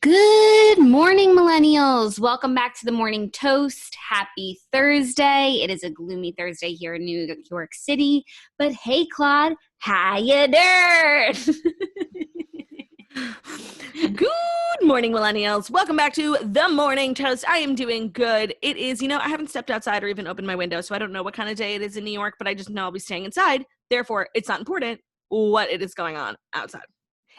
Good morning, millennials. Welcome back to the Morning Toast. Happy Thursday. It is a gloomy Thursday here in New York City. But hey, Claude, how you doing? Good morning, millennials. Welcome back to the Morning Toast. I am doing good. It is, I haven't stepped outside or even opened my window, so I don't know what kind of day it is in New York, but I just know I'll be staying inside. Therefore, it's not important what it is going on outside.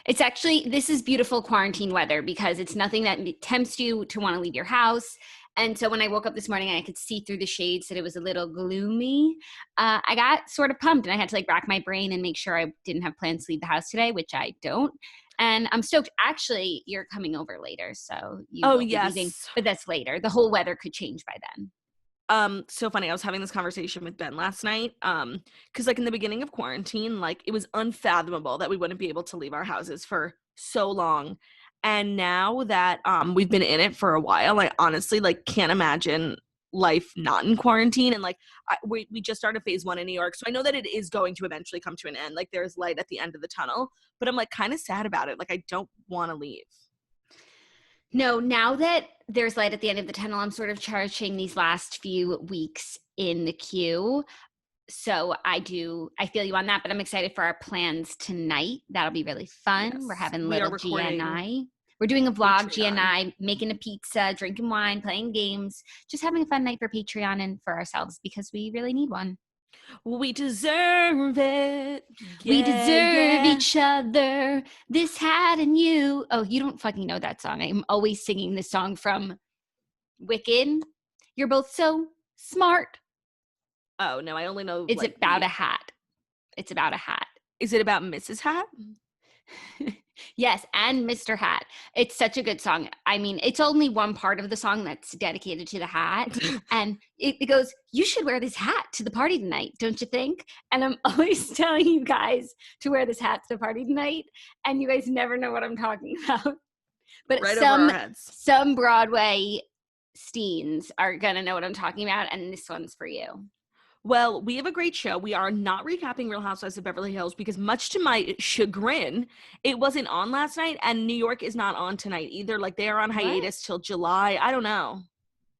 It's actually, this is beautiful quarantine weather because it's nothing that tempts you to want to leave your house. And so when I woke up this morning and I could see through the shades that it was a little gloomy, I got sort of pumped and I had to rack my brain and make sure I didn't have plans to leave the house today, which I don't. And I'm stoked. Actually, you're coming over later, so you will be leaving, but that's later. The whole weather could change by then. So funny. I was having this conversation with Ben last night. Because in the beginning of quarantine, it was unfathomable that we wouldn't be able to leave our houses for so long. And now that we've been in it for a while, I honestly can't imagine life not in quarantine. And we just started phase 1 in New York, so I know that it is going to eventually come to an end. There's light at the end of the tunnel, but I'm kind of sad about it. I don't want to leave. No, now that there's light at the end of the tunnel, I'm sort of cherishing these last few weeks in the queue. So I feel you on that, but I'm excited for our plans tonight. That'll be really fun. Yes. We're having little GNI. We're doing a vlog, GNI, making a pizza, drinking wine, playing games, just having a fun night for Patreon and for ourselves because we really need one. We deserve it. We deserve each other. This hat and you. Oh, you don't fucking know that song. I'm always singing this song from Wicked. You're both so smart. Oh, no, I only know. It's about a hat. It's about a hat. Is it about Mrs. Hat? Yes, and Mr. Hat. It's such a good song. I mean, it's only one part of the song that's dedicated to the hat. And it goes, you should wear this hat to the party tonight, don't you think? And I'm always telling you guys to wear this hat to the party tonight. And you guys never know what I'm talking about. But right over our heads. Some Broadway steens are going to know what I'm talking about. And this one's for you. Well, we have a great show. We are not recapping Real Housewives of Beverly Hills because much to my chagrin, it wasn't on last night and New York is not on tonight either. They are on hiatus till July. I don't know.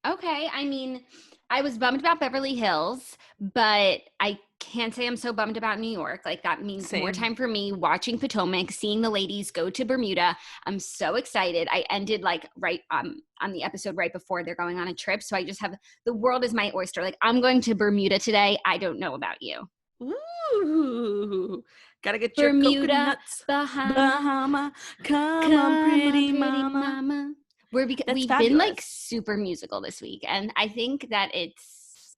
Okay. I mean, I was bummed about Beverly Hills, but I can't say I'm so bummed about New York. That means more time for me watching Potomac, seeing the ladies go to Bermuda. I'm so excited. I ended right on the episode right before they're going on a trip. So I just have the world is my oyster. I'm going to Bermuda today. I don't know about you. Ooh, gotta get Bermuda, your coconuts. Bahama, come on, pretty mama. We've been super musical this week, and I think that it's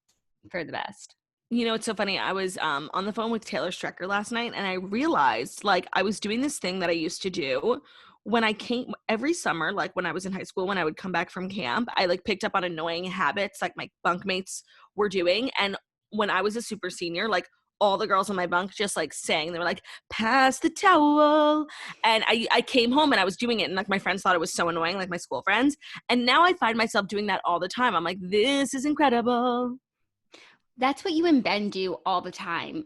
for the best. It's so funny. I was on the phone with Taylor Strecker last night, and I realized I was doing this thing that I used to do when I came every summer, when I was in high school, when I would come back from camp. I picked up on annoying habits my bunkmates were doing, and when I was a super senior, all the girls on my bunk just sang. They were pass the towel. And I came home and I was doing it. And my friends thought it was so annoying, my school friends. And now I find myself doing that all the time. I'm this is incredible. That's what you and Ben do all the time,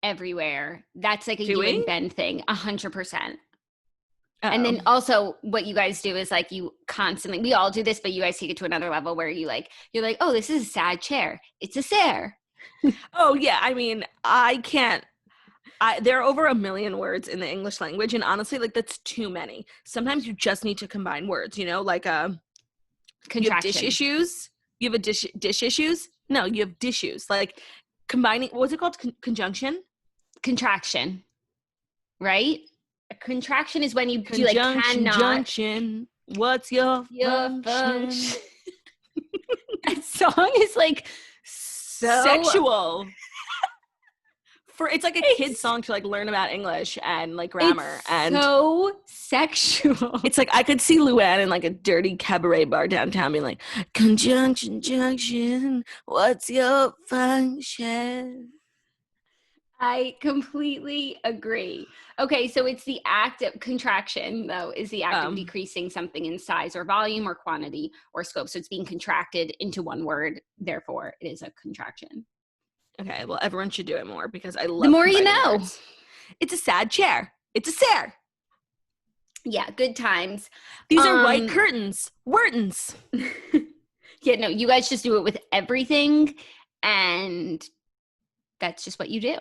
everywhere. That's a you and Ben thing, 100%. And then also what you guys do is you constantly, we all do this, but you guys take it to another level where you're oh, this is a sad chair. It's a Sarah. Oh, yeah. I mean, I can't. There are over 1 million words in the English language. And honestly, that's too many. Sometimes you just need to combine words, Contraction. You have dish issues. You have a dish issues. No, you have dishes. Combining, what's it called? Conjunction? Contraction. Right? A contraction is when you do cannot. Conjunction. What's your function? That song is so sexual. It's a kid's song to like learn about English and like grammar. And so sexual. It's like I could see Luann in like a dirty cabaret bar downtown being like, conjunction, junction, what's your function? I completely agree. Okay, so it's the act of contraction, though, is the act of decreasing something in size or volume or quantity or scope. So it's being contracted into one word. Therefore, it is a contraction. Okay, well, everyone should do it more because I love the more you know. Words. It's a sad chair. It's a stare. Yeah, good times. These are white curtains. Whartons. Yeah, no, you guys just do it with everything, and that's just what you do.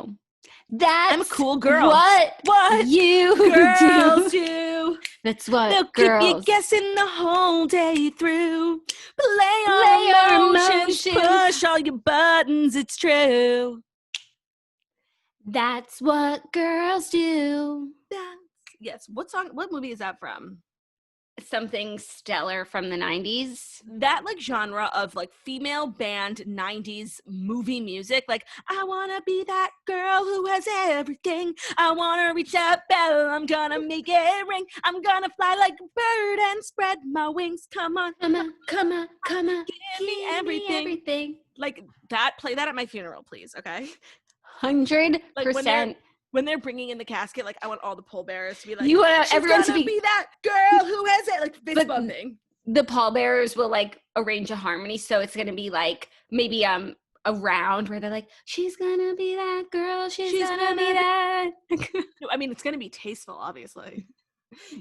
That's I'm a cool girl. What you girls do. That's what They'll girls keep you guessing the whole day through. Play your emotions, push all your buttons, it's true. That's what girls do. Yes. What movie is that from? Something stellar from the 90s. That like genre of like female band 90s movie music. Like, I want to be that girl who has everything. I want to reach that bell. I'm going to make it ring. I'm going to fly like a bird and spread my wings. Come on. Come on. Give me everything. Like that. Play that at my funeral, please. Okay. 100%. Like when they're bringing in the casket, like I want all the pallbearers to be like, you want everyone to be that girl who has it, like fist bumping. The pallbearers will like arrange a harmony, so it's gonna be like maybe a round where they're like, she's gonna be that girl, she's gonna be that. No, I mean it's gonna be tasteful, obviously.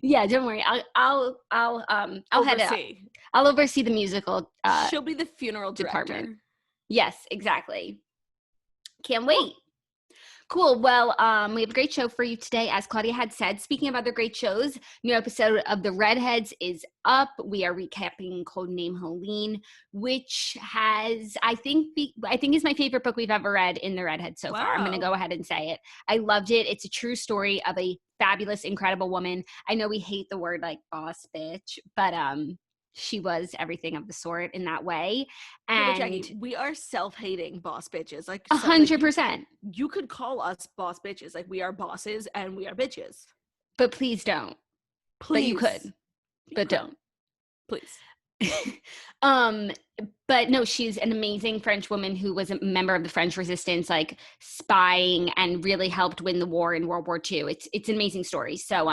Yeah, don't worry. I'll head it up. I'll oversee the musical. She'll be the funeral department. director. Yes, exactly. Can't wait. Cool. Well, we have a great show for you today. As Claudia had said, speaking of other great shows, new episode of The Redheads is up. We are recapping Codename Helene, which has, I think is my favorite book we've ever read in The Redheads so far. I'm going to go ahead and say it. I loved it. It's a true story of a fabulous, incredible woman. I know we hate the word like boss bitch, but she was everything of the sort in that way. And Jackie, we are self-hating boss bitches. Like 100%. You could call us boss bitches. Like we are bosses and we are bitches. But please don't. But you could. But don't. Please. But no, she's an amazing French woman who was a member of the French resistance, like spying and really helped win the war in World War II. It's an amazing story. So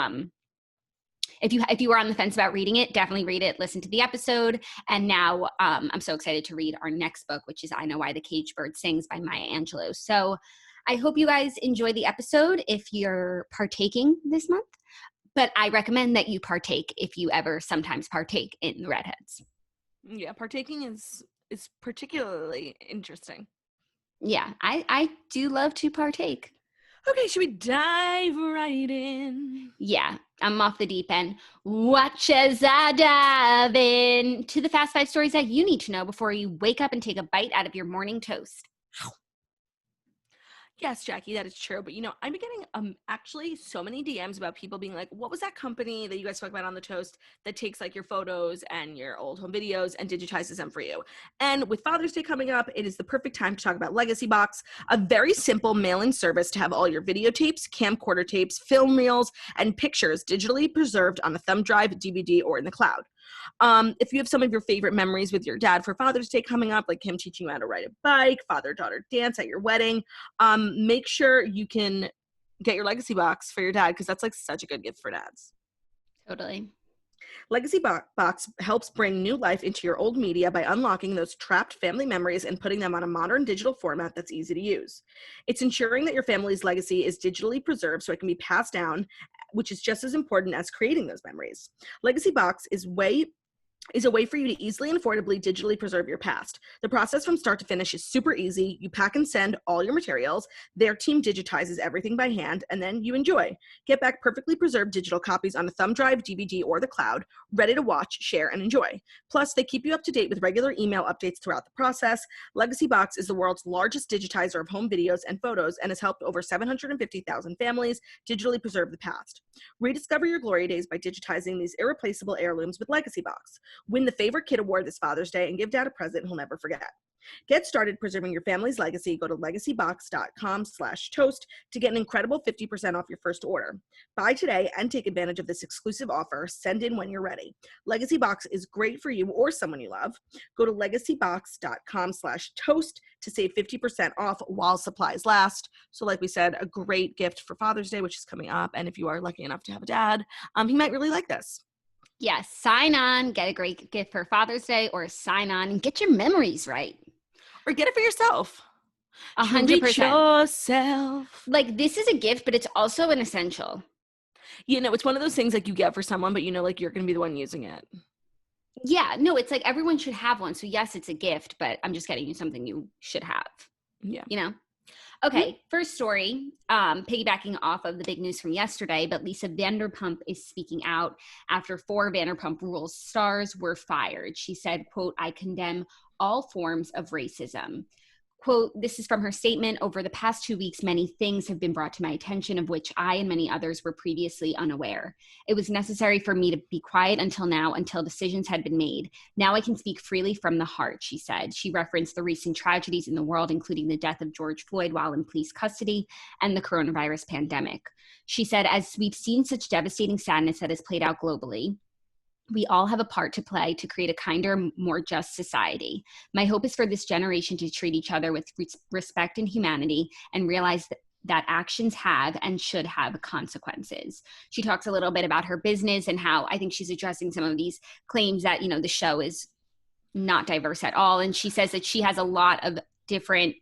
if you were on the fence about reading it, definitely read it, listen to the episode. And now I'm so excited to read our next book, which is I Know Why the Caged Bird Sings by Maya Angelou. So I hope you guys enjoy the episode if you're partaking this month. But I recommend that you partake if you ever sometimes partake in the Redheads. Yeah, partaking is particularly interesting. Yeah, I do love to partake. Okay, should we dive right in? Yeah, I'm off the deep end. Watch as I dive in to the fast 5 stories that you need to know before you wake up and take a bite out of your morning toast. Yes, Jackie, that is true. But, I'm getting actually so many DMs about people being like, what was that company that you guys talk about on the toast that takes like your photos and your old home videos and digitizes them for you? And with Father's Day coming up, it is the perfect time to talk about Legacy Box, a very simple mail-in service to have all your videotapes, camcorder tapes, film reels, and pictures digitally preserved on a thumb drive, DVD, or in the cloud. If you have some of your favorite memories with your dad for Father's Day coming up, like him teaching you how to ride a bike, father-daughter dance at your wedding, make sure you can get your Legacy Box for your dad because that's like such a good gift for dads. Totally. Legacy Box helps bring new life into your old media by unlocking those trapped family memories and putting them on a modern digital format that's easy to use. It's ensuring that your family's legacy is digitally preserved so it can be passed down, which is just as important as creating those memories. Legacy Box is a way for you to easily and affordably digitally preserve your past. The process from start to finish is super easy. You pack and send all your materials. Their team digitizes everything by hand, and then you enjoy. Get back perfectly preserved digital copies on a thumb drive, DVD, or the cloud, ready to watch, share, and enjoy. Plus, they keep you up to date with regular email updates throughout the process. Legacy Box is the world's largest digitizer of home videos and photos and has helped over 750,000 families digitally preserve the past. Rediscover your glory days by digitizing these irreplaceable heirlooms with Legacy Box. Win the Favorite Kid Award this Father's Day and give Dad a present he'll never forget. Get started preserving your family's legacy. Go to legacybox.com/toast to get an incredible 50% off your first order. Buy today and take advantage of this exclusive offer. Send in when you're ready. Legacy Box is great for you or someone you love. Go to legacybox.com/toast to save 50% off while supplies last. So like we said, a great gift for Father's Day, which is coming up. And if you are lucky enough to have a dad, he might really like this. Yes, sign on, get a great gift for Father's Day, or sign on and get your memories right. Or get it for yourself. 100%. Treat yourself. Like, this is a gift, but it's also an essential. You know, it's one of those things like you get for someone, but you know, like you're going to be the one using it. Yeah, no, it's like everyone should have one. So yes, it's a gift, but I'm just getting you something you should have, Yeah. you know? Yeah. Okay, first story, piggybacking off of the big news from yesterday, but Lisa Vanderpump is speaking out after 4 Vanderpump Rules stars were fired. She said, quote, "I condemn all forms of racism." Quote, "This is from her statement. Over the past 2 weeks, many things have been brought to my attention of which I and many others were previously unaware. It was necessary for me to be quiet until now, until decisions had been made. Now I can speak freely from the heart," she said. She referenced the recent tragedies in the world, including the death of George Floyd while in police custody and the coronavirus pandemic. She said, "As we've seen such devastating sadness that has played out globally, we all have a part to play to create a kinder, more just society. My hope is for this generation to treat each other with respect and humanity and realize that actions have and should have consequences." She talks a little bit about her business and how I think she's addressing some of these claims that, you know, the show is not diverse at all. And she says that she has a lot of different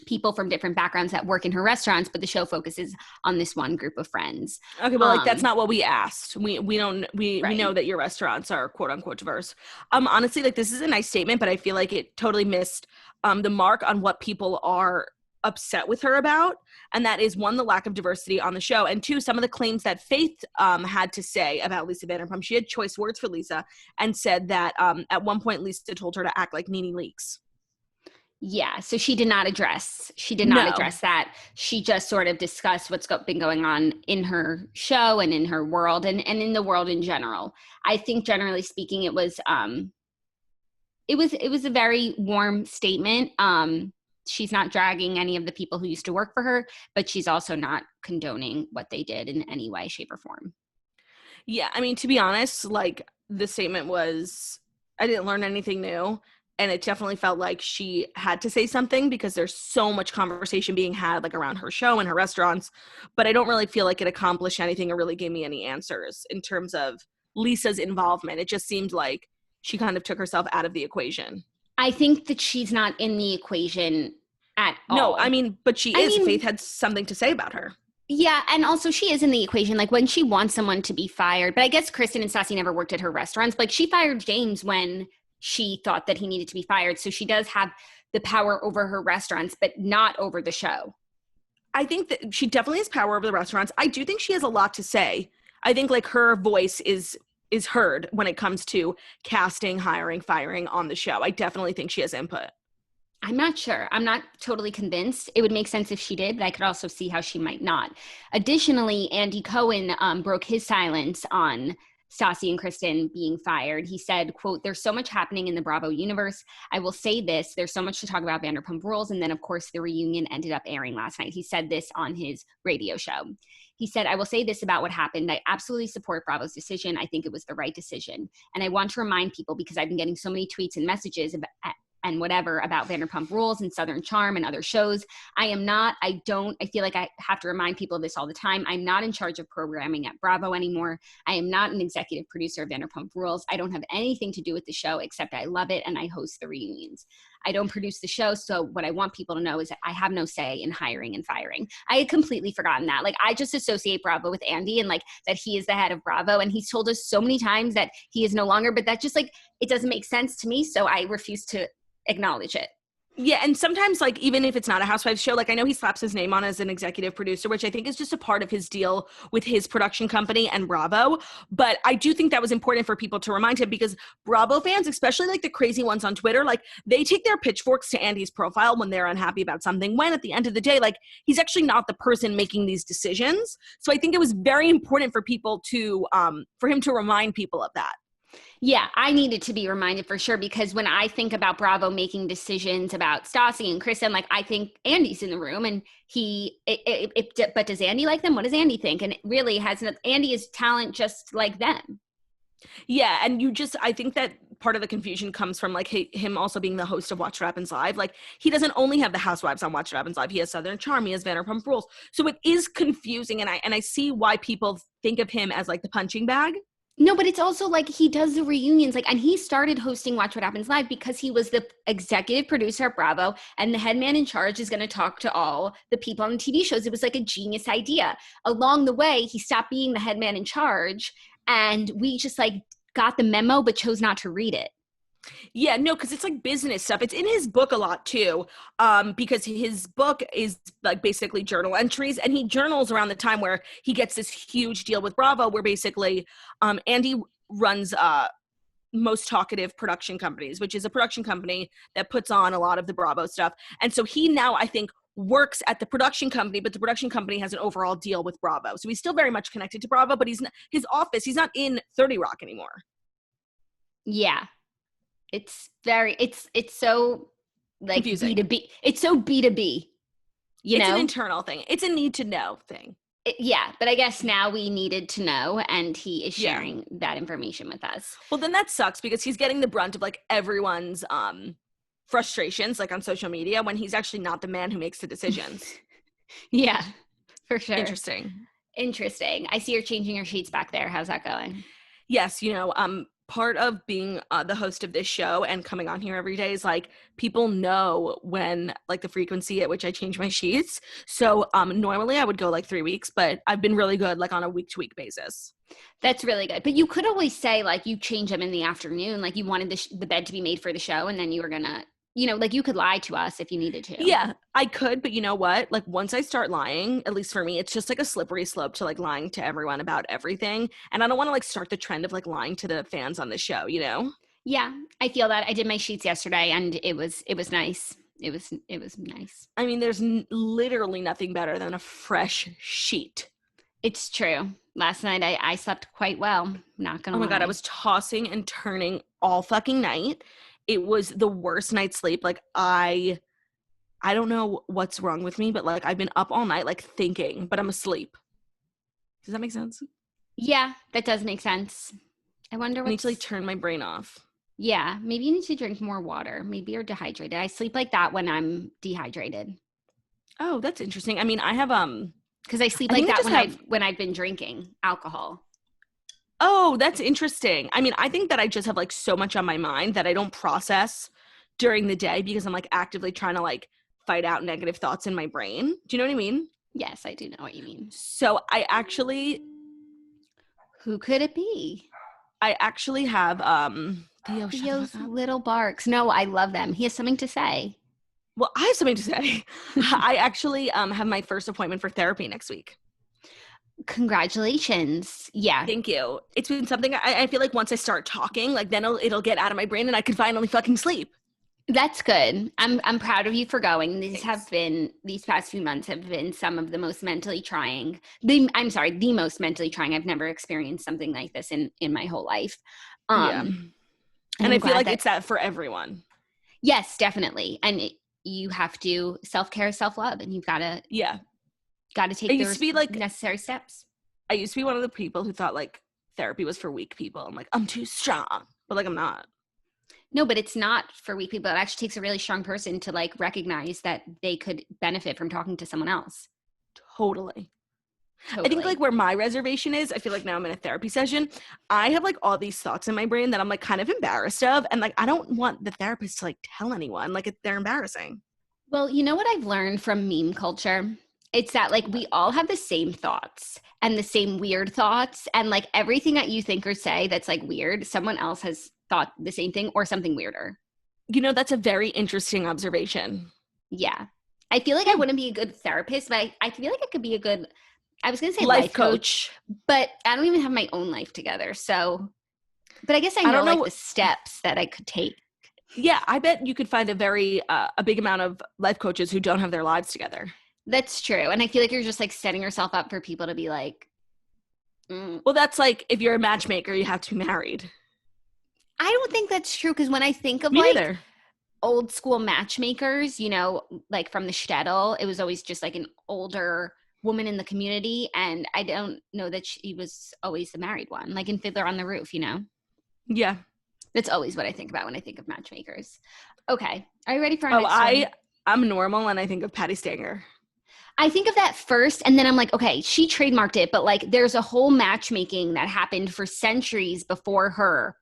people from different backgrounds that work in her restaurants, but the show focuses on this one group of friends. Okay, but like that's not what we asked. We Right. know that your restaurants are quote unquote diverse. Honestly, like this is a nice statement, but I feel like it totally missed the mark on what people are upset with her about, and that is one, the lack of diversity on the show, and two, some of the claims that Faith had to say about Lisa Vanderpump. She had choice words for Lisa and said that at one point Lisa told her to act like Nene Leakes. Yeah, so she did not address No. that. She just sort of discussed what's been going on in her show and in her world and in the world in general. I think generally speaking, it was a very warm statement. She's not dragging any of the people who used to work for her, but she's also not condoning what they did in any way, shape, or form. Yeah, I mean, to be honest, like the statement was, I didn't learn anything new. And it definitely felt like she had to say something because there's so much conversation being had like around her show and her restaurants. But I don't really feel like it accomplished anything or really gave me any answers in terms of Lisa's involvement. It just seemed like she kind of took herself out of the equation. I think that she's not in the equation at No, I all. mean, but she is. Faith had something to say about her. Yeah, and also she is in the equation, like when she wants someone to be fired. But I guess Kristen and Stassi never worked at her restaurants. Like she fired James when she thought that he needed to be fired. So she does have the power over her restaurants, but not over the show. I think that she definitely has power over the restaurants. I do think she has a lot to say. I think like her voice is heard when it comes to casting, hiring, firing on the show. I definitely think she has input. I'm not sure. I'm not totally convinced. It would make sense if she did, but I could also see how she might not. Additionally, Andy Cohen broke his silence on Stassi and Kristen being fired. He said, quote, "There's so much happening in the Bravo universe. I will say this, there's so much to talk about Vanderpump Rules." And then, of course, the reunion ended up airing last night. He said this on his radio show. He said, "I will say this about what happened. I absolutely support Bravo's decision. I think it was the right decision. And I want to remind people, because I've been getting so many tweets and messages and whatever about Vanderpump Rules and Southern Charm and other shows. I feel like I have to remind people of this all the time. I'm not in charge of programming at Bravo anymore. I am not an executive producer of Vanderpump Rules. I don't have anything to do with the show except I love it and I host the reunions. I don't produce the show, so what I want people to know is that I have no say in hiring and firing." I had completely forgotten that. Like, I just associate Bravo with Andy and like that he is the head of Bravo, and he's told us so many times that he is no longer, but that just like, it doesn't make sense to me, so I refuse to acknowledge it. Yeah, and sometimes, like, even if it's not a Housewives show, like, I know he slaps his name on as an executive producer, which I think is just a part of his deal with his production company and Bravo. But I do think that was important for people to remind him, because Bravo fans, especially, like, the crazy ones on Twitter, like, they take their pitchforks to Andy's profile when they're unhappy about something, when at the end of the day, like, he's actually not the person making these decisions. So I think it was very important for people to, for him to remind people of that. Yeah, I needed to be reminded for sure, because when I think about Bravo making decisions about Stassi and Kristen, like, I think Andy's in the room and but does Andy like them? What does Andy think? And it really Andy is talent just like them. Yeah, and I think that part of the confusion comes from like him also being the host of Watch What Happens Live. Like, he doesn't only have the Housewives on Watch What Happens Live. He has Southern Charm, he has Vanderpump Rules. So it is confusing, and I see why people think of him as like the punching bag. No, but it's also like he does the reunions, like, and he started hosting Watch What Happens Live because he was the executive producer at Bravo, and the head man in charge is going to talk to all the people on the TV shows. It was like a genius idea. Along the way, he stopped being the head man in charge, and we just like got the memo but chose not to read it. Yeah, no, because it's like business stuff. It's in his book a lot too, because his book is like basically journal entries, and he journals around the time where he gets this huge deal with Bravo, where basically Andy runs Most Talkative Production Companies, which is a production company that puts on a lot of the Bravo stuff. And so he now, I think, works at the production company, but the production company has an overall deal with Bravo. So he's still very much connected to Bravo, but he's not in 30 Rock anymore. Yeah. It's so like confusing. B2B. It's so B2B. It's an internal thing. It's a need to know thing. Yeah, but I guess now we needed to know, and he is sharing that information with us. Well, then that sucks because he's getting the brunt of like everyone's frustrations like on social media when he's actually not the man who makes the decisions. Yeah, for sure. Interesting. I see you're changing your sheets back there. How's that going? Yes, part of being the host of this show and coming on here every day is like people know when like the frequency at which I change my sheets. So normally I would go like 3 weeks, but I've been really good like on a week-to-week basis. That's really good. But you could always say like you change them in the afternoon, like you wanted the bed to be made for the show, and then you were gonna, like you could lie to us if you needed to. Yeah, I could, but you know what? Like once I start lying, at least for me, it's just like a slippery slope to like lying to everyone about everything. And I don't want to like start the trend of like lying to the fans on the show, Yeah, I feel that. I did my sheets yesterday and it was nice. It was nice. I mean, there's literally nothing better than a fresh sheet. It's true. Last night I slept quite well, not gonna lie. Oh my God, I was tossing and turning all fucking night. It was the worst night's sleep. Like I don't know what's wrong with me, but like I've been up all night like thinking, but I'm asleep. Does that make sense? Yeah, that does make sense. I wonder what. I need to like turn my brain off. Yeah, maybe you need to drink more water. Maybe you're dehydrated. I sleep like that when I'm dehydrated. Oh, that's interesting. I mean, I have because I sleep like that when I've been drinking alcohol. Oh, that's interesting. I mean, I think that I just have like so much on my mind that I don't process during the day because I'm like actively trying to like fight out negative thoughts in my brain. Do you know what I mean? Yes, I do know what you mean. So I actually. Who could it be? I actually have Theo's little barks. No, I love them. He has something to say. Well, I have something to say. I actually have my first appointment for therapy next week. Congratulations. Yeah. Thank you. It's been something I feel like once I start talking, like then it'll get out of my brain and I can finally fucking sleep. That's good. I'm proud of you for going. These past few months have been some of the most mentally trying. The most mentally trying. I've never experienced something like this in my whole life. And I feel like it's that for everyone. Yes, definitely. And you have to self-care, self-love, and you've got to take the necessary steps. I used to be one of the people who thought like therapy was for weak people. I'm like, I'm too strong, but like I'm not. No, but it's not for weak people. It actually takes a really strong person to like recognize that they could benefit from talking to someone else. Totally. I think like where my reservation is, I feel like now I'm in a therapy session. I have like all these thoughts in my brain that I'm like kind of embarrassed of. And like, I don't want the therapist to like tell anyone, like they're embarrassing. Well, you know what I've learned from meme culture? It's that like we all have the same thoughts and the same weird thoughts. And like everything that you think or say that's like weird, someone else has thought the same thing or something weirder. That's a very interesting observation. Yeah. I feel like I wouldn't be a good therapist, but I feel like I could be a good, I was going to say life coach, but I don't even have my own life together. So, but I guess I know like the steps that I could take. Yeah. I bet you could find a big amount of life coaches who don't have their lives together. That's true. And I feel like you're just like setting yourself up for people to be like, Well, that's like if you're a matchmaker, you have to be married. I don't think that's true because when I think of old school matchmakers, like from the shtetl, it was always just like an older woman in the community, and I don't know that she was always the married one, like in Fiddler on the Roof, Yeah. That's always what I think about when I think of matchmakers. Okay. Are you ready for our next one? I'm normal and I think of Patty Stanger. I think of that first, and then I'm like, okay, she trademarked it, but like there's a whole matchmaking that happened for centuries before her.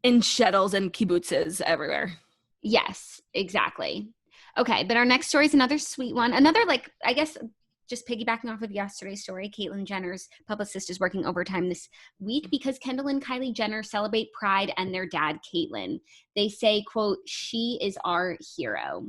In shuttles and kibbutzes everywhere. Yes, exactly. Okay, but our next story is another sweet one. Another, like, I guess, just piggybacking off of yesterday's story, Caitlyn Jenner's publicist is working overtime this week because Kendall and Kylie Jenner celebrate Pride and their dad, Caitlyn. They say, quote, she is our hero.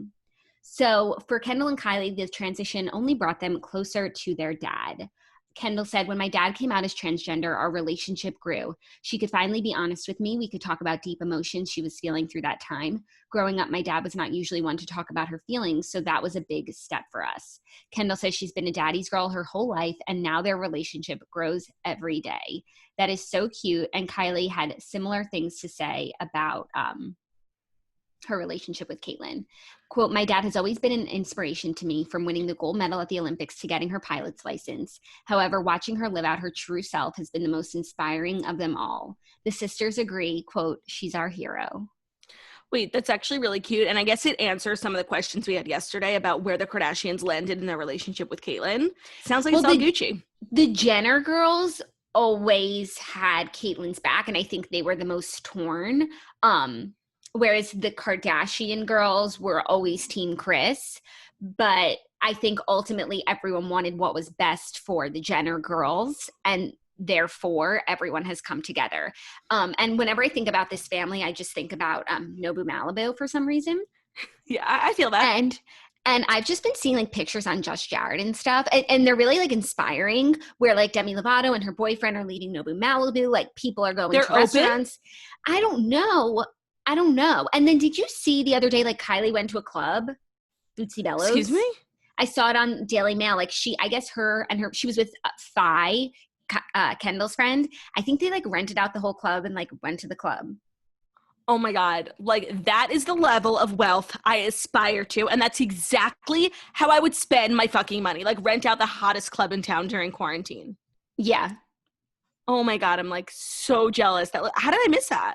So for Kendall and Kylie, the transition only brought them closer to their dad. Kendall said, when my dad came out as transgender, our relationship grew. She could finally be honest with me. We could talk about deep emotions she was feeling through that time. Growing up, my dad was not usually one to talk about her feelings, so that was a big step for us. Kendall says she's been a daddy's girl her whole life, and now their relationship grows every day. That is so cute, and Kylie had similar things to say about her relationship with Caitlyn. Quote, my dad has always been an inspiration to me, from winning the gold medal at the Olympics to getting her pilot's license. However, watching her live out her true self has been the most inspiring of them all. The sisters agree, quote, she's our hero. Wait, that's actually really cute. And I guess it answers some of the questions we had yesterday about where the Kardashians landed in their relationship with Caitlyn. Sounds like it's all Gucci. The Jenner girls always had Caitlyn's back, and I think they were the most torn. Whereas the Kardashian girls were always Team Kris. But I think ultimately everyone wanted what was best for the Jenner girls, and therefore everyone has come together. And whenever I think about this family, I just think about Nobu Malibu for some reason. Yeah, I feel that. And I've just been seeing like pictures on Just Jared and stuff, and they're really like inspiring, where like Demi Lovato and her boyfriend are leading Nobu Malibu. Like people are going to restaurants. I don't know. And then did you see the other day, like Kylie went to a club, Bootsy Bellows? Excuse me? I saw it on Daily Mail. Like she was with Phi, Kendall's friend. I think they like rented out the whole club and like went to the club. Oh my God. Like that is the level of wealth I aspire to. And that's exactly how I would spend my fucking money. Like rent out the hottest club in town during quarantine. Yeah. Oh my God. I'm like so jealous. How did I miss that?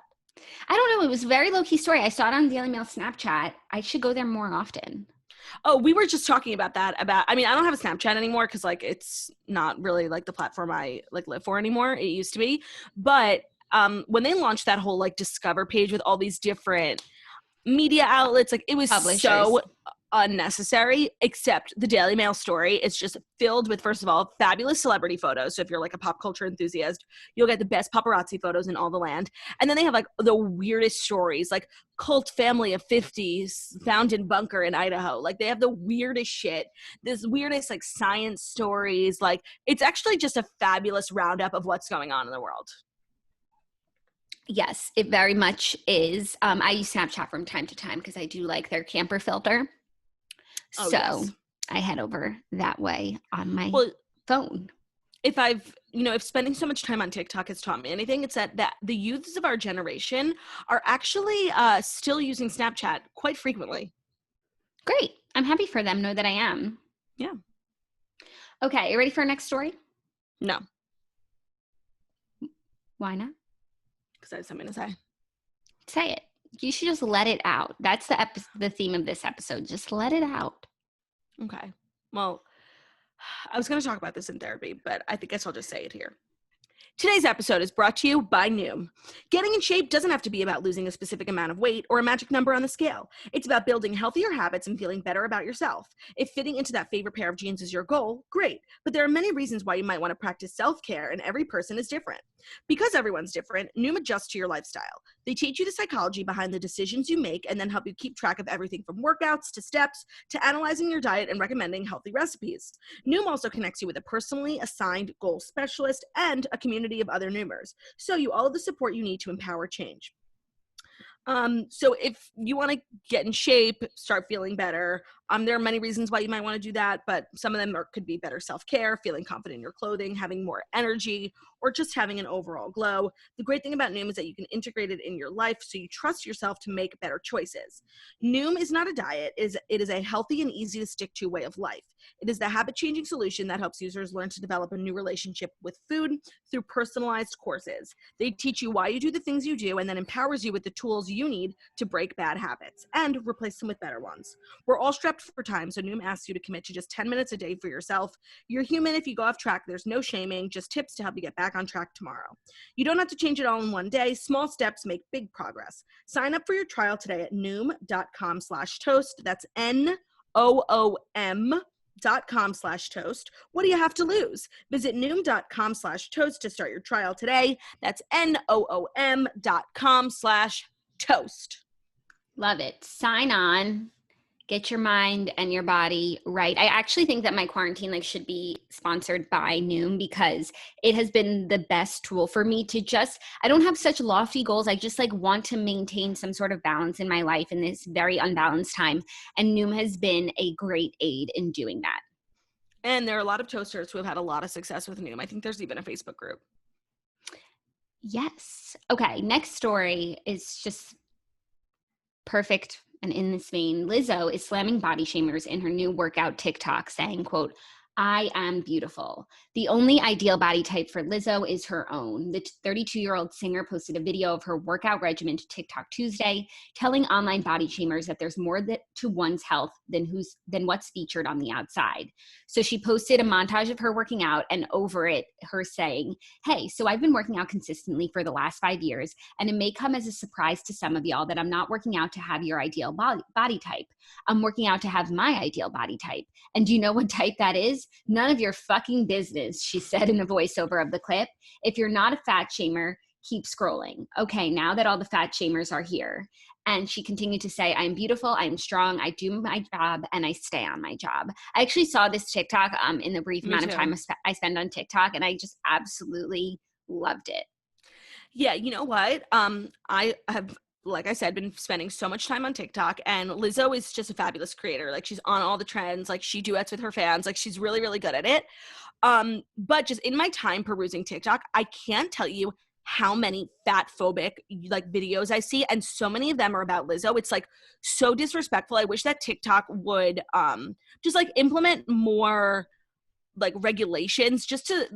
I don't know. It was a very low-key story. I saw it on Daily Mail Snapchat. I should go there more often. Oh, we were just talking about that. I mean, I don't have a Snapchat anymore because like it's not really like the platform I like live for anymore. It used to be. But when they launched that whole like Discover page with all these different media outlets, like it was so unnecessary, except the Daily Mail story. It's just filled with, first of all, fabulous celebrity photos. So if you're like a pop culture enthusiast, you'll get the best paparazzi photos in all the land. And then they have like the weirdest stories, like cult family of 50s found in bunker in Idaho. Like they have the weirdest shit, this weirdest like science stories. Like it's actually just a fabulous roundup of what's going on in the world. Yes, it very much is. I use Snapchat from time to time because I do like their camper filter. Oh, so yes. I head over that way on my phone. If spending so much time on TikTok has taught me anything, it's that the youths of our generation are actually still using Snapchat quite frequently. Great. I'm happy for them. Know that I am. Yeah. Okay. You ready for our next story? No. Why not? Because I have something to say. Say it. You should just let it out. That's the theme of this episode. Just let it out. Okay. Well, I was going to talk about this in therapy, but I guess I'll just say it here. Today's episode is brought to you by Noom. Getting in shape doesn't have to be about losing a specific amount of weight or a magic number on the scale. It's about building healthier habits and feeling better about yourself. If fitting into that favorite pair of jeans is your goal, great. But there are many reasons why you might want to practice self-care, and every person is different. Because everyone's different, Noom adjusts to your lifestyle. They teach you the psychology behind the decisions you make and then help you keep track of everything from workouts to steps to analyzing your diet and recommending healthy recipes. Noom also connects you with a personally assigned goal specialist and a community of other Noomers, so you all of the support you need to empower change. So if you want to get in shape, start feeling better, there are many reasons why you might want to do that, but some of them could be better self-care, feeling confident in your clothing, having more energy, or just having an overall glow. The great thing about Noom is that you can integrate it in your life so you trust yourself to make better choices. Noom is not a diet. It is a healthy and easy to stick to way of life. It is the habit-changing solution that helps users learn to develop a new relationship with food through personalized courses. They teach you why you do the things you do and then empowers you with the tools you need to break bad habits and replace them with better ones. We're all strapped for time, so Noom asks you to commit to just 10 minutes a day for yourself. You're human if you go off track. There's no shaming, just tips to help you get back on track tomorrow. You don't have to change it all in one day. Small steps make big progress. Sign up for your trial today at Noom.com/toast. That's NOOM.com/toast. What do you have to lose? Visit Noom.com/toast to start your trial today. That's NOOM.com/toast. Love it. Sign on. Get your mind and your body right. I actually think that my quarantine should be sponsored by Noom because it has been the best tool for me to I don't have such lofty goals. I just want to maintain some sort of balance in my life in this very unbalanced time. And Noom has been a great aid in doing that. And there are a lot of toasters who have had a lot of success with Noom. I think there's even a Facebook group. Yes. Okay. Next story is just perfect. And in this vein, Lizzo is slamming body shamers in her new workout TikTok, saying, quote, "I am beautiful. The only ideal body type for Lizzo is her own." The 32-year-old singer posted a video of her workout regimen to TikTok Tuesday, telling online body shamers that there's more to one's health than what's featured on the outside. So she posted a montage of her working out, and over it, her saying, "Hey, so I've been working out consistently for the last 5 years, and it may come as a surprise to some of y'all that I'm not working out to have your ideal body type. I'm working out to have my ideal body type. And do you know what type that is? None of your fucking business," she said in a voiceover of the clip. "If you're not a fat shamer, keep scrolling." Okay, now that all the fat shamers are here. And she continued to say, "I am beautiful, I am strong, I do my job, and I stay on my job." I actually saw this TikTok in the brief amount of time I spend on TikTok, and I just absolutely loved it. Yeah, you know what? I have, like I said, been spending so much time on TikTok, and Lizzo is just a fabulous creator. She's on all the trends. She duets with her fans. She's really, really good at it. But just in my time perusing TikTok, I can't tell you how many fat phobic videos I see, and so many of them are about Lizzo. It's so disrespectful. I wish that TikTok would just implement more regulations just to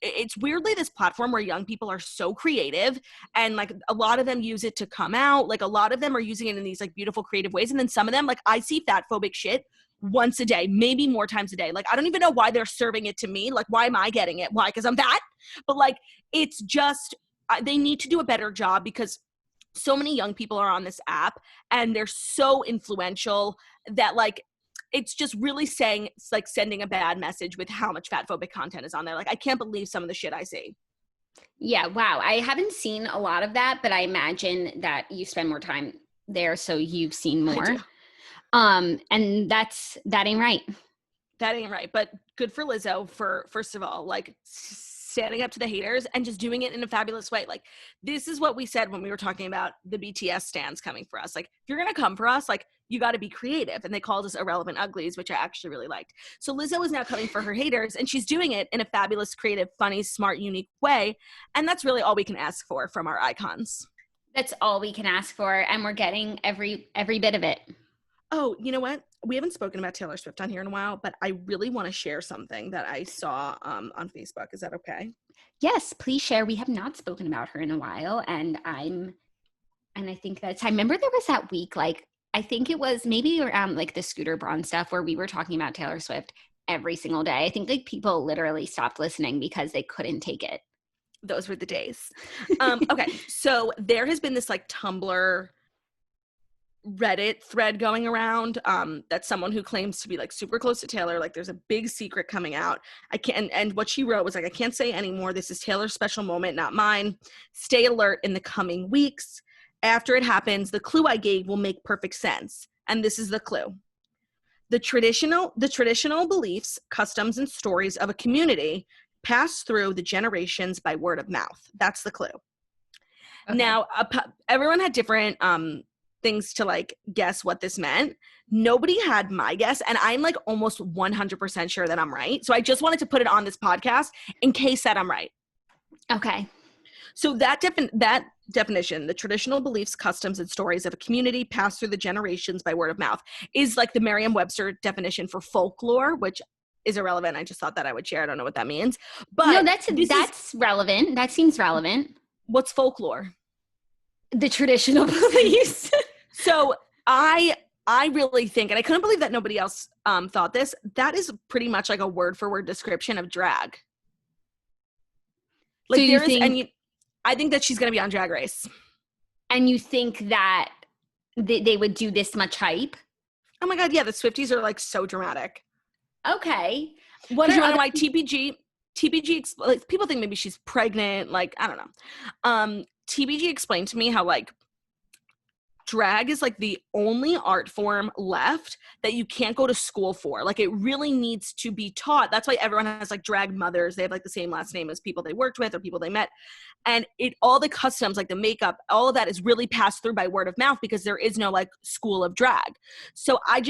it's weirdly this platform where young people are so creative, and a lot of them use it to come out. A lot of them are using it in these beautiful creative ways, and then some of them I see fat phobic shit once a day, maybe more times a day. I don't even know why they're serving it to me. Why am I getting it? Why? Because I'm fat? But it's just they need to do a better job, because so many young people are on this app and they're so influential that it's just really saying, it's sending a bad message with how much fat phobic content is on there. I can't believe some of the shit I see. Yeah, wow. I haven't seen a lot of that, but I imagine that you spend more time there, so you've seen more. And that ain't right. That ain't right. But good for Lizzo for, first of all, standing up to the haters and just doing it in a fabulous way. This is what we said when we were talking about the BTS stans coming for us. If you're going to come for us, you got to be creative. And they called us irrelevant uglies, which I actually really liked. So Lizzo is now coming for her haters, and she's doing it in a fabulous, creative, funny, smart, unique way. And that's really all we can ask for from our icons. That's all we can ask for. And we're getting every bit of it. Oh, you know what? We haven't spoken about Taylor Swift on here in a while, but I really want to share something that I saw on Facebook. Is that okay? Yes, please share. We have not spoken about her in a while, and I think I remember there was that week, I think it was maybe around the Scooter Braun stuff, where we were talking about Taylor Swift every single day. I think people literally stopped listening because they couldn't take it. Those were the days. Okay, so there has been this Tumblr Reddit thread going around that someone who claims to be super close to Taylor, there's a big secret coming out. And what she wrote was I can't say anymore. This is Taylor's special moment, not mine. Stay alert in the coming weeks. After it happens, the clue I gave will make perfect sense. And this is the clue. The traditional beliefs, customs, and stories of a community pass through the generations by word of mouth. That's the clue. Okay. Now, everyone had different things to guess what this meant. Nobody had my guess, and I'm almost 100% sure that I'm right. So I just wanted to put it on this podcast in case that I'm right. Okay. So that definition, the traditional beliefs, customs, and stories of a community pass through the generations by word of mouth, is the Merriam-Webster definition for folklore, which is irrelevant. I just thought that I would share. I don't know what that means. But no, that's relevant. That seems relevant. What's folklore? The traditional beliefs. So I I really think, and I couldn't believe that nobody else thought this, that is pretty much like a word for word description of drag. Like So you think, I think that she's going to be on Drag Race. and you think that they would do this much hype? Oh my God, yeah, the Swifties are like so dramatic. Okay. What are like TBG, like people think maybe she's pregnant, like I don't know. TBG explained to me how like drag is like the only art form left that you can't go to school for. Like it really needs to be taught. That's why everyone has like drag mothers. They have like the same last name as people they worked with or people they met. And all the customs, like the makeup, all of that is really passed through by word of mouth because there is no like school of drag. So I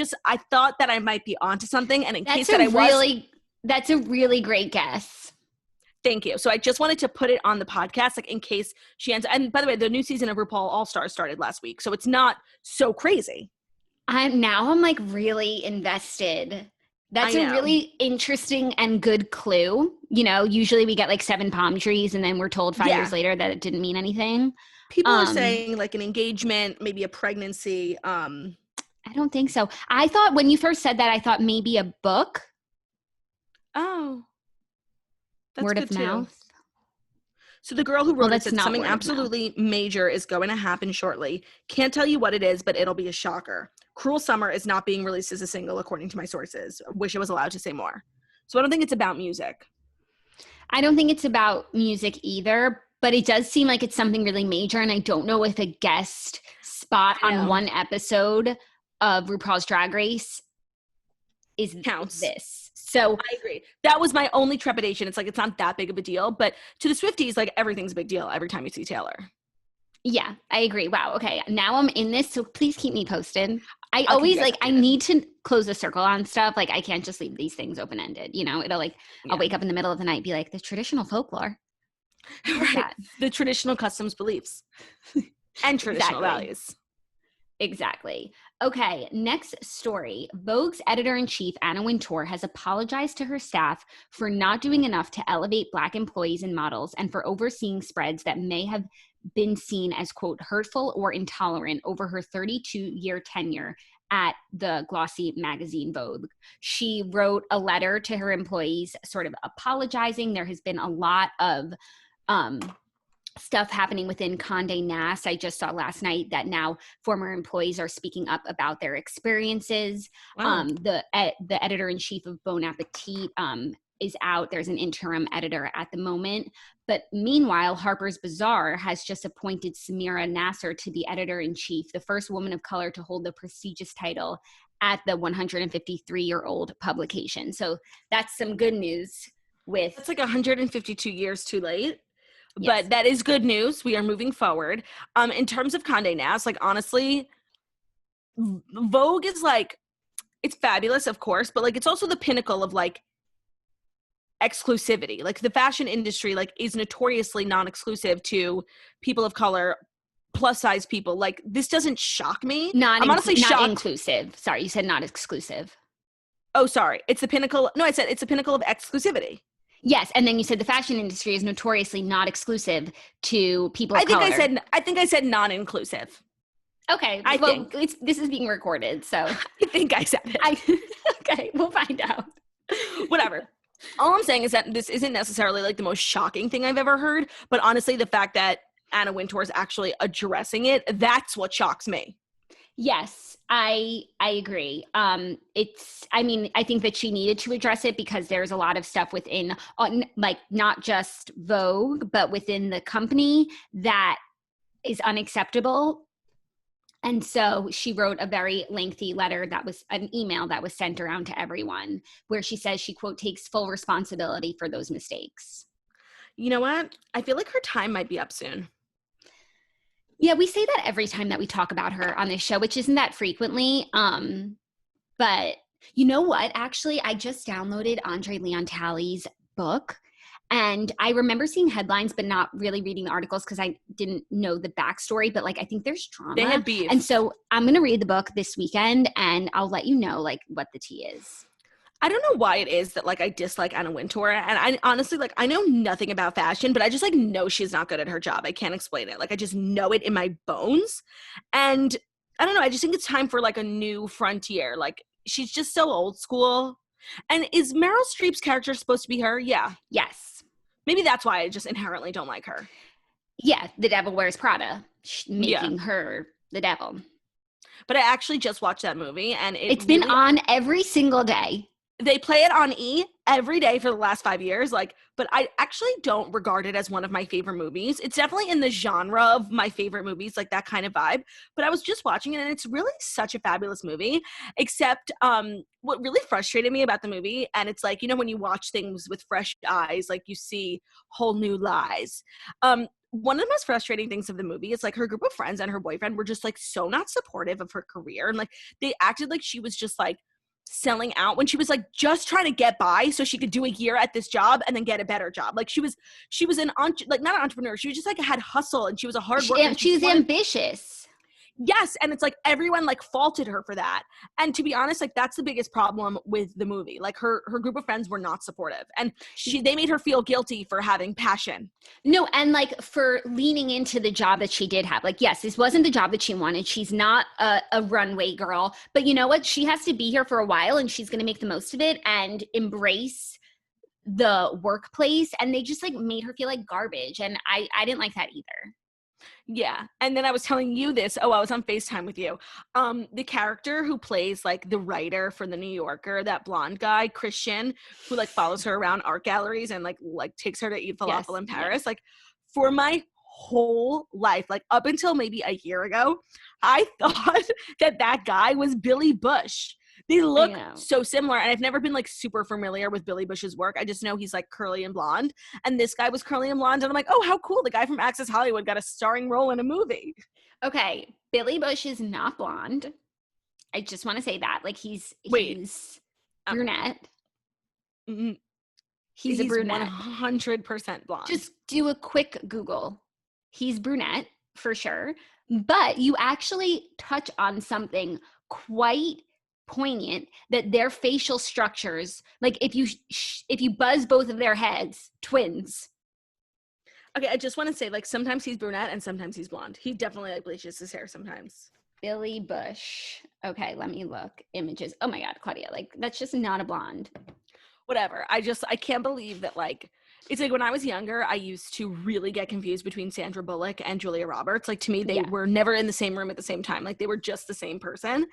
thought that I might be onto something. And in case that I was, that's a really great guess. thank you. So I just wanted to put it on the podcast, like in case she ends. And by the way, the new season of RuPaul All-Stars started last week, so it's not so crazy. I'm like really invested. That's a really interesting and good clue. You know, usually we get like 7 palm trees and then we're told 5 years later that it didn't mean anything. People are saying like an engagement, maybe a pregnancy. I don't think so. I thought when you first said that, I thought maybe a book. Oh. That's word of mouth. So the girl who wrote it said something absolutely major is going to happen shortly. Can't tell you what it is, but it'll be a shocker. Cruel Summer is not being released as a single, according to my sources. Wish I was allowed to say more. So I don't think it's about music. I don't think it's about music either, but it does seem like it's something really major. And I don't know if a guest spot on one episode of RuPaul's Drag Race counts this. So I agree. That was my only trepidation. It's like, it's not that big of a deal, but to the Swifties, like everything's a big deal every time you see Taylor. Yeah, I agree. Wow. Okay. Now I'm in this. So please keep me posted. I always I need to close the circle on stuff. Like I can't just leave these things open-ended, you know, it'll like, I'll wake up in the middle of the night and be like the traditional folklore. Right. The traditional customs beliefs and traditional values. Exactly. Okay, next story. Vogue's editor-in-chief, Anna Wintour, has apologized to her staff for not doing enough to elevate Black employees and models and for overseeing spreads that may have been seen as, quote, hurtful or intolerant over her 32-year tenure at the glossy magazine Vogue. She wrote a letter to her employees sort of apologizing. There has been a lot of stuff happening within Condé Nast. I just saw last night that now former employees are speaking up about their experiences. Wow. The editor-in-chief of Bon Appetit is out. There's an interim editor at the moment. But meanwhile, Harper's Bazaar has just appointed Samira Nasser to be editor-in-chief, the first woman of color to hold the prestigious title at the 153-year-old publication. So that's some good news. It's like 152 years too late. Yes. But that is good news. We are moving forward. In terms of Condé Nast, like honestly, Vogue is like, it's fabulous, of course, but like it's also the pinnacle of like exclusivity. Like the fashion industry like is notoriously non-exclusive to people of color, plus size people. Like this doesn't shock me. I'm honestly shocked. Not inclusive. Sorry, you said not exclusive. Oh, sorry. It's the pinnacle. No, I said it's the pinnacle of exclusivity. Yes, and then you said the fashion industry is notoriously not exclusive to people of color. I think I said non-inclusive. Okay, this is being recorded, so I think I said it. Okay, we'll find out. Whatever. All I'm saying is that this isn't necessarily like the most shocking thing I've ever heard, but honestly, the fact that Anna Wintour is actually addressing it, that's what shocks me. Yes, I agree. I think that she needed to address it because there's a lot of stuff within, like not just Vogue, but within the company that is unacceptable. And so she wrote a very lengthy letter that was an email that was sent around to everyone where she says she, quote, takes full responsibility for those mistakes. You know what? I feel like her time might be up soon. Yeah, we say that every time that we talk about her on this show, which isn't that frequently. But you know what? Actually, I just downloaded Andre Leon Talley's book. And I remember seeing headlines, but not really reading the articles because I didn't know the backstory. But like, I think there's drama. They have beef. And so I'm going to read the book this weekend and I'll let you know like what the tea is. I don't know why it is that like I dislike Anna Wintour, and I honestly like I know nothing about fashion, but I just like know she's not good at her job. I can't explain it. Like I just know it in my bones. And I don't know. I just think it's time for like a new frontier. Like she's just so old school. And is Meryl Streep's character supposed to be her? Yeah. Yes. Maybe that's why I just inherently don't like her. Yeah, The Devil Wears Prada, making Yeah. her the devil. But I actually just watched that movie, and it's been on every single day. They play it on E every day for the last 5 years. Like, but I actually don't regard it as one of my favorite movies. It's definitely in the genre of my favorite movies, like that kind of vibe. But I was just watching it, and it's really such a fabulous movie. Except what really frustrated me about the movie, and it's like, you know, when you watch things with fresh eyes, like you see whole new lies. One of the most frustrating things of the movie is like her group of friends and her boyfriend were just like so not supportive of her career. And like they acted like she was just like selling out when she was like just trying to get by so she could do a year at this job and then get a better job. Like she was not an entrepreneur. She was just like had hustle, and she was a hard worker. She was ambitious. Yes, and it's like everyone like faulted her for that. And to be honest, like that's the biggest problem with the movie. Like her group of friends were not supportive, and they made her feel guilty for having passion. No, and like for leaning into the job that she did have. Like, yes, this wasn't the job that she wanted. She's not a runway girl, but you know what? She has to be here for a while, and she's going to make the most of it and embrace the workplace. And they just like made her feel like garbage, and I didn't like that either. Yeah. And then I was telling you this. Oh, I was on FaceTime with you. The character who plays like the writer for the New Yorker, that blonde guy, Kristen, who like follows her around art galleries and like takes her to eat falafel in Paris. Yes. Like for my whole life, like up until maybe a year ago, I thought that guy was Billy Bush. They look so similar, and I've never been like super familiar with Billy Bush's work. I just know he's like curly and blonde, and this guy was curly and blonde, and I'm like, oh, how cool. The guy from Access Hollywood got a starring role in a movie. Okay, Billy Bush is not blonde. I just want to say that. Like he's brunette. He's a brunette. 100% blonde. Just do a quick Google. He's brunette for sure, but you actually touch on something quite poignant, that their facial structures, like if you buzz both of their heads, twins. Okay, I just want to say, like, sometimes he's brunette and sometimes he's blonde. He definitely like bleaches his hair sometimes. Billy Bush. Okay, let me look. Images. Oh my God, Claudia, like that's just not a blonde. Whatever. I can't believe that, like, it's like when I was younger, I used to really get confused between Sandra Bullock and Julia Roberts. Like to me, they were never in the same room at the same time. Like they were just the same person.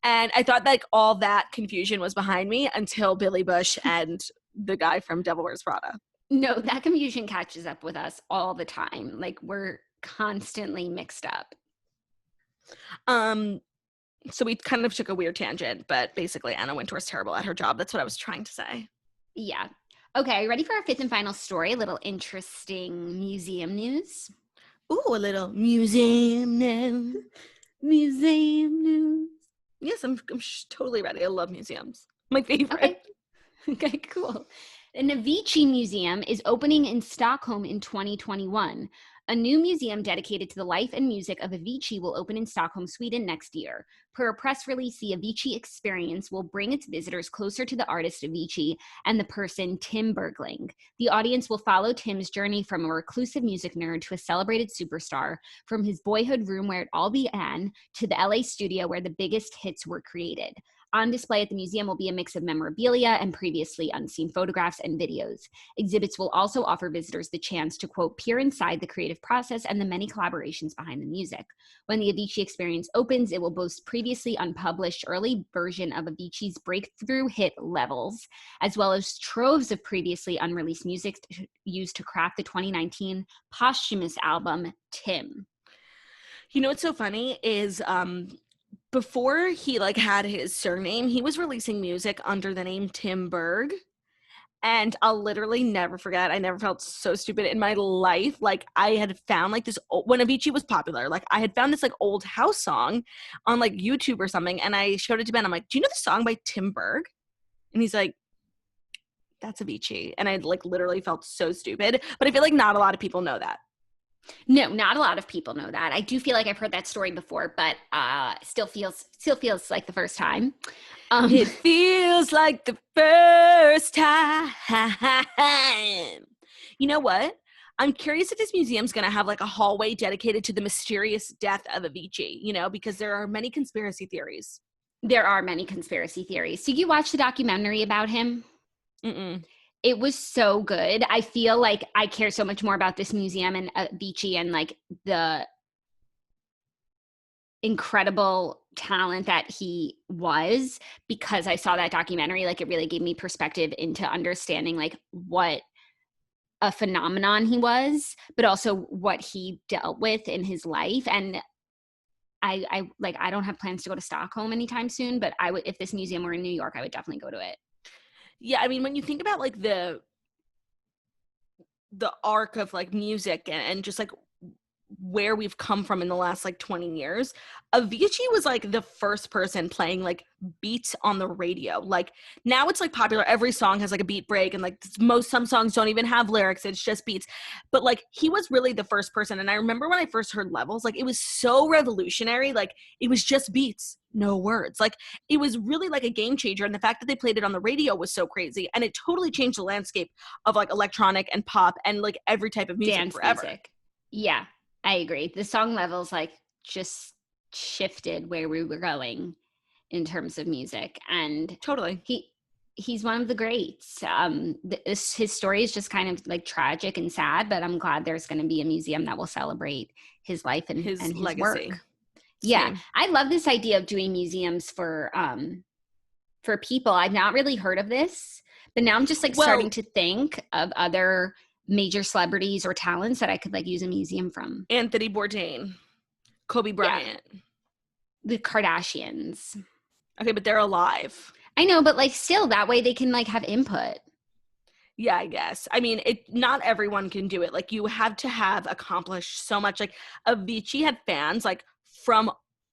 And I thought like all that confusion was behind me until Billy Bush and the guy from Devil Wears Prada. No, that confusion catches up with us all the time. Like we're constantly mixed up. So we kind of took a weird tangent, but basically Anna Wintour's terrible at her job. That's what I was trying to say. Yeah. Okay, are you ready for our fifth and final story? A little interesting museum news. Ooh, a little museum news. Museum news. Yes, I'm totally ready. I love museums. My favorite. Okay, cool. An Avicii museum is opening in Stockholm in 2021. A new museum dedicated to the life and music of Avicii will open in Stockholm, Sweden next year. Per a press release, the Avicii experience will bring its visitors closer to the artist Avicii and the person Tim Bergling. The audience will follow Tim's journey from a reclusive music nerd to a celebrated superstar, from his boyhood room where it all began to the LA studio where the biggest hits were created. On display at the museum will be a mix of memorabilia and previously unseen photographs and videos. Exhibits will also offer visitors the chance to, quote, peer inside the creative process and the many collaborations behind the music. When the Avicii experience opens, it will boast previously unpublished early version of Avicii's breakthrough hit Levels, as well as troves of previously unreleased music used to craft the 2019 posthumous album, Tim. You know what's so funny is before he like had his surname, he was releasing music under the name Tim Berg. And I'll literally never forget. I never felt so stupid in my life. Like I had found like this when Avicii was popular, like I had found this like old house song on like YouTube or something. And I showed it to Ben. I'm like, do you know the song by Tim Berg? And he's like, that's Avicii. And I like literally felt so stupid. But I feel like not a lot of people know that. No, not a lot of people know that. I do feel like I've heard that story before, but still feels like the first time. It feels like the first time. You know what? I'm curious if this museum's going to have like a hallway dedicated to the mysterious death of Avicii, you know, because there are many conspiracy theories. There are many conspiracy theories. Did you watch the documentary about him? Mm-mm. It was so good. I feel like I care so much more about this museum and Avicii and like the incredible talent that he was because I saw that documentary. Like it really gave me perspective into understanding like what a phenomenon he was, but also what he dealt with in his life. And I don't have plans to go to Stockholm anytime soon, but I would, if this museum were in New York, I would definitely go to it. Yeah, I mean, when you think about like the arc of like music and just like where we've come from in the last like 20 years, Avicii was like the first person playing like beats on the radio. Like now it's like popular, every song has like a beat break, and like some songs don't even have lyrics, it's just beats. But like he was really the first person. And I remember when I first heard Levels, like it was so revolutionary. Like it was just beats, no words. Like it was really like a game changer, and the fact that they played it on the radio was so crazy, and it totally changed the landscape of like electronic and pop and like every type of music Dance forever. music. Yeah, I agree. The song Levels like just shifted where we were going in terms of music, and Totally. he's one of the greats. His story is just kind of like tragic and sad, but I'm glad there's going to be a museum that will celebrate his life and his legacy. work. Yeah, Same. I love this idea of doing museums for people. I've not really heard of this, but now I'm just like starting to think of other major celebrities or talents that I could like use a museum from. Anthony Bourdain, Kobe Bryant. Yeah. The Kardashians. Okay, but they're alive. I know, but like still that way they can like have input. Yeah, I guess. I mean, not everyone can do it. Like you have to have accomplished so much. Like Avicii had fans like from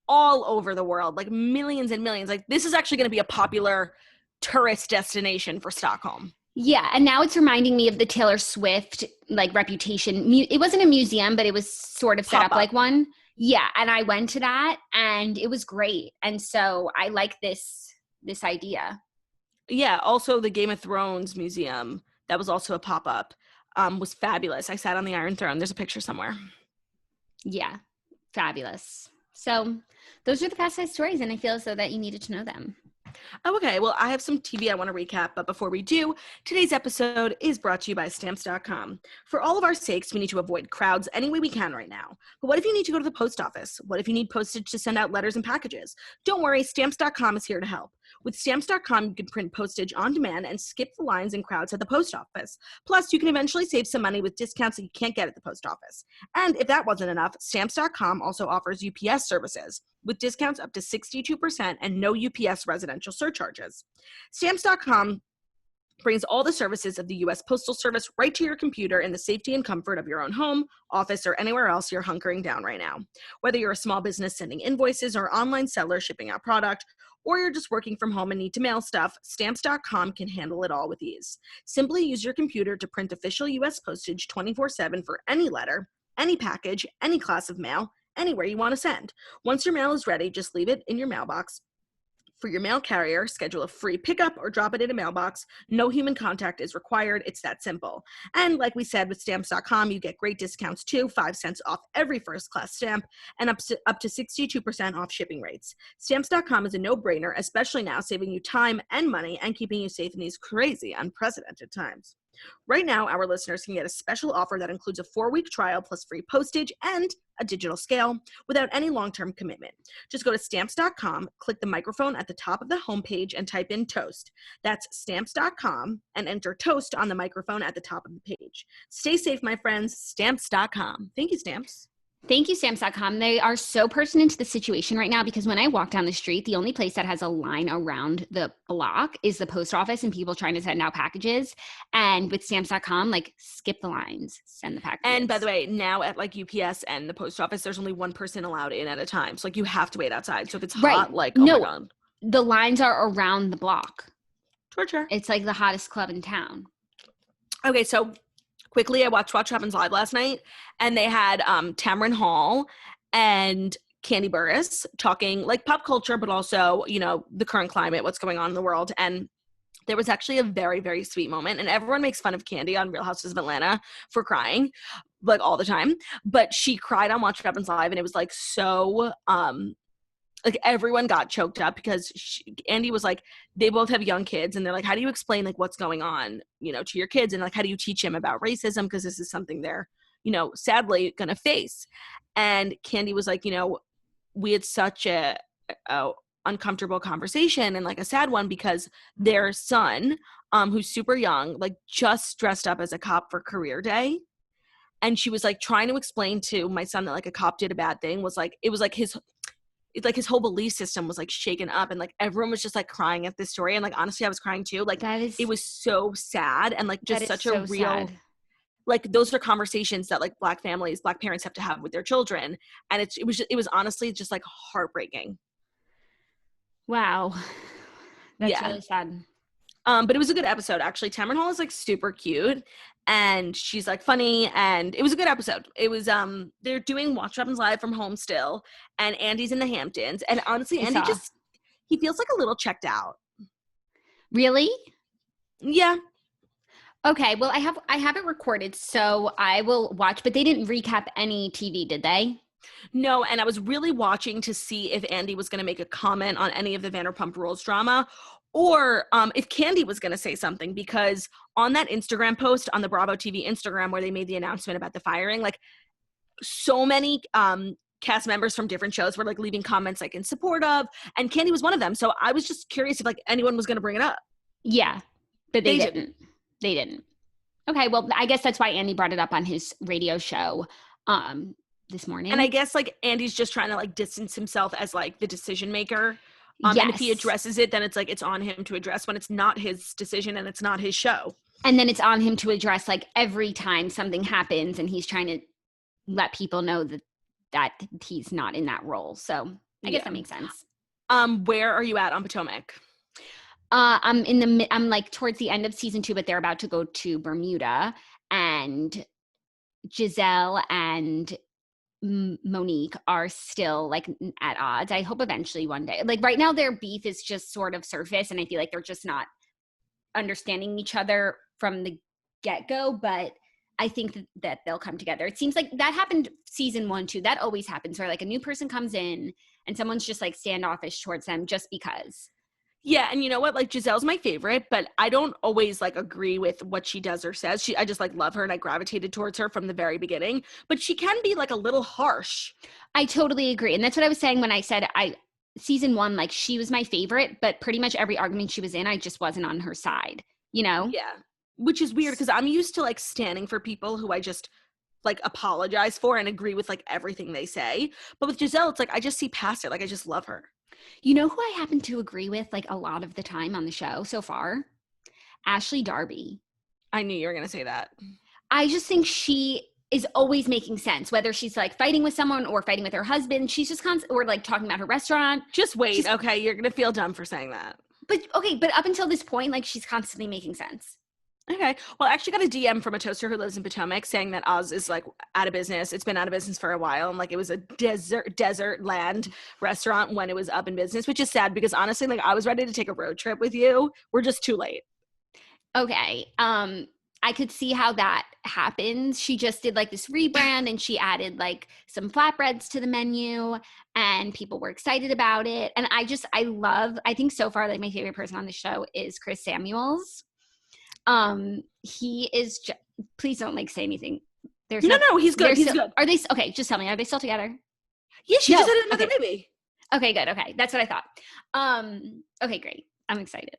all over the world, like millions and millions. Like this is actually going to be a popular tourist destination for Stockholm. Yeah, and now it's reminding me of the Taylor Swift like reputation. It wasn't a museum, but it was sort of set up like one. Yeah, and I went to that and it was great. And so I like this idea. Yeah, also the Game of Thrones museum, that was also a pop-up, was fabulous. I sat on the Iron Throne. There's a picture somewhere. Yeah, fabulous. So those are the past 5 stories, and I feel as though that you needed to know them. Oh, okay. Well, I have some TV I want to recap, but before we do, today's episode is brought to you by Stamps.com. For all of our sakes, we need to avoid crowds any way we can right now. But what if you need to go to the post office? What if you need postage to send out letters and packages? Don't worry, Stamps.com is here to help. With Stamps.com, you can print postage on demand and skip the lines and crowds at the post office. Plus, you can eventually save some money with discounts that you can't get at the post office. And if that wasn't enough, Stamps.com also offers UPS services with discounts up to 62% and no UPS residential surcharges. Stamps.com brings all the services of the U.S. Postal Service right to your computer in the safety and comfort of your own home, office, or anywhere else you're hunkering down right now. Whether you're a small business sending invoices or online seller shipping out product, or you're just working from home and need to mail stuff, Stamps.com can handle it all with ease. Simply use your computer to print official U.S. postage 24/7 for any letter, any package, any class of mail, anywhere you want to send. Once your mail is ready, just leave it in your mailbox. For your mail carrier, schedule a free pickup or drop it in a mailbox. No human contact is required. It's that simple. And like we said, with Stamps.com, you get great discounts too, 5 cents off every first-class stamp and up to 62% off shipping rates. Stamps.com is a no-brainer, especially now, saving you time and money and keeping you safe in these crazy, unprecedented times. Right now, our listeners can get a special offer that includes a 4-week trial plus free postage and a digital scale without any long-term commitment. Just go to Stamps.com, click the microphone at the top of the homepage, and type in toast. That's Stamps.com, and enter toast on the microphone at the top of the page. Stay safe, my friends. Stamps.com. Thank you, Stamps. Thank you, Stamps.com. They are so pertinent to the situation right now because when I walk down the street, the only place that has a line around the block is the post office and people trying to send out packages. And with Stamps.com, like skip the lines, send the packages. And by the way, now at like UPS and the post office, there's only one person allowed in at a time. So like you have to wait outside. So if it's hot, like, oh my God. The lines are around the block. Torture. It's like the hottest club in town. Okay, so quickly, I watched Watch Happens Live last night, and they had Tamron Hall and Candy Burris talking like pop culture, but also, you know, the current climate, what's going on in the world. And there was actually a very, very sweet moment, and everyone makes fun of Candy on Real Houses of Atlanta for crying, like, all the time, but she cried on Watch What Happens Live, and it was, like, so, like, everyone got choked up because Andy was like, they both have young kids, and they're like, how do you explain, like, what's going on, you know, to your kids, and, like, how do you teach them about racism, because this is something they're, you know, sadly gonna face. And Candy was like, you know, we had such a uncomfortable conversation and, like, a sad one, because their son, who's super young, like, just dressed up as a cop for career day, and she was, like, trying to explain to my son that, like, a cop did a bad thing, was like, it was like his whole belief system was, like, shaken up, and, like, everyone was just, like, crying at this story, and, like, honestly I was crying too, like, it was so sad, and, like, just such a real sad. Like, those are conversations that, like, Black parents have to have with their children, and it was honestly just, like, heartbreaking. Wow. That's really sad. But it was a good episode, actually. Tamron Hall is, like, super cute, and she's, like, funny, and it was a good episode. It was, they're doing Watch What Happens Live from home still, and Andy's in the Hamptons, and honestly, Andy he feels, like, a little checked out. Really? Yeah. Okay, well, I have it recorded, so I will watch, but they didn't recap any TV, did they? No, and I was really watching to see if Andy was going to make a comment on any of the Vanderpump Rules drama, or if Candy was going to say something, because on that Instagram post on the Bravo TV Instagram where they made the announcement about the firing, like, so many cast members from different shows were, like, leaving comments, like, in support of, and Candy was one of them. So I was just curious if, like, anyone was going to bring it up. Yeah, but they didn't. They didn't. Okay, well, I guess that's why Andy brought it up on his radio show this morning. And I guess, like, Andy's just trying to, like, distance himself as, like, the decision maker. Yes. And if he addresses it, then it's, like, it's on him to address when it's not his decision and it's not his show. And then it's on him to address, like, every time something happens, and he's trying to let people know that he's not in that role. So I guess that makes sense. Where are you at on Potomac? I'm like towards the end of season 2, but they're about to go to Bermuda, and Giselle and Monique are still, like, at odds. I hope eventually one day, like, right now their beef is just sort of surface, and I feel like they're just not understanding each other from the get-go, but I think that they'll come together. It seems like that happened season 1 too. That always happens, where, like, a new person comes in and someone's just, like, standoffish towards them just because. Yeah, and you know what? Like, Giselle's my favorite, but I don't always, like, agree with what she does or says. I just, like, love her, and I gravitated towards her from the very beginning. But she can be, like, a little harsh. I totally agree. And that's what I was saying when I said season 1, like, she was my favorite, but pretty much every argument she was in, I just wasn't on her side, you know? Yeah, which is weird, because I'm used to, like, standing for people who I just, like, apologize for and agree with, like, everything they say. But with Giselle, it's like, I just see past it. Like, I just love her. You know who I happen to agree with, like, a lot of the time on the show so far? Ashley Darby. I knew you were going to say that. I just think she is always making sense, whether she's, like, fighting with someone or fighting with her husband. She's just or, like, talking about her restaurant. Just wait. Okay, you're going to feel dumb for saying that. But up until this point, like, she's constantly making sense. Okay. Well, I actually got a DM from a toaster who lives in Potomac saying that Oz is, like, out of business. It's been out of business for a while. And, like, it was a desert land restaurant when it was up in business, which is sad because, honestly, like, I was ready to take a road trip with you. We're just too late. Okay. I could see how that happens. She just did, like, this rebrand, and she added, like, some flatbreads to the menu, and people were excited about it. And I think so far, like, my favorite person on the show is Chris Samuels. He is please don't, like, say anything. No, he's good. He's good. Are they okay? Just tell me, are they still together? Yeah, she just had another baby. Okay, good. Okay, that's what I thought. Okay, great. I'm excited.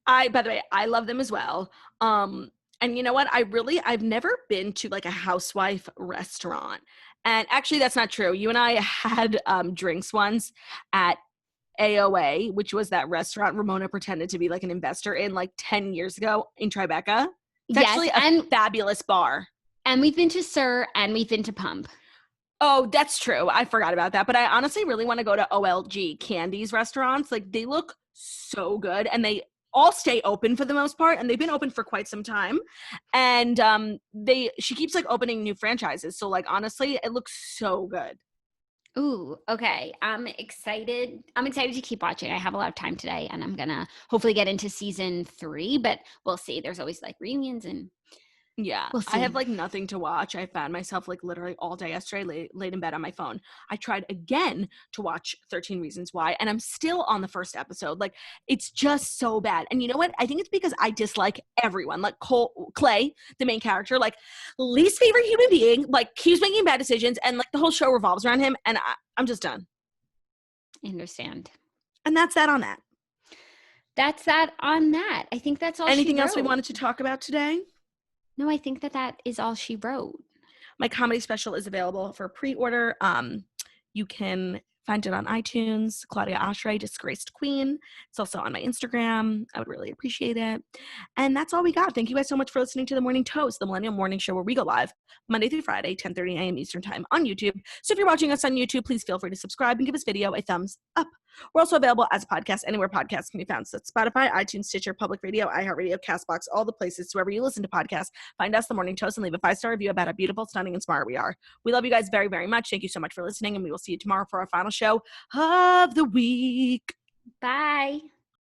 By the way, I love them as well. And you know what? I've never been to, like, a housewife restaurant. And actually, that's not true. You and I had drinks once at AOA, which was that restaurant Ramona pretended to be, like, an investor in, like, 10 years ago in Tribeca. It's actually a fabulous bar. And we've been to Sir, and we've been to Pump. Oh, that's true. I forgot about that. But I honestly really want to go to OLG Candy's restaurants. Like, they look so good, and they all stay open for the most part, and they've been open for quite some time. And she keeps, like, opening new franchises. So, like, honestly, it looks so good. Ooh, okay. I'm excited. I'm excited to keep watching. I have a lot of time today, and I'm gonna hopefully get into season 3, but we'll see. There's always like reunions, and Yeah, we'll I see. have like nothing to watch. I found myself like literally all day yesterday laid in bed on my phone. I tried again to watch 13 Reasons Why, and I'm still on the first episode. Like, it's just so bad. And you know what? I think it's because I dislike everyone. Like Clay, the main character, like least favorite human being, like keeps making bad decisions, and like the whole show revolves around him. And I'm just done. I understand. And that's that on that. That's that on that. I think that's all she Anything else we wrote. wanted to talk about today? No, I think that is all she wrote. My comedy special is available for pre-order. You can find it on iTunes. Claudia Oshry, Disgraced Queen. It's also on my Instagram. I would really appreciate it. And that's all we got. Thank you guys so much for listening to The Morning Toast, the Millennial Morning Show where we go live Monday through Friday, 10:30 a.m. Eastern Time on YouTube. So if you're watching us on YouTube, please feel free to subscribe and give this video a thumbs up. We're also available as a podcast anywhere podcasts can be found. So that's Spotify, iTunes, Stitcher, Public Radio, iHeartRadio, CastBox, all the places. So wherever you listen to podcasts, find us, The Morning Toast, and leave a 5-star review about how beautiful, stunning, and smart we are. We love you guys very, very much. Thank you so much for listening, and we will see you tomorrow for our final show of the week. Bye.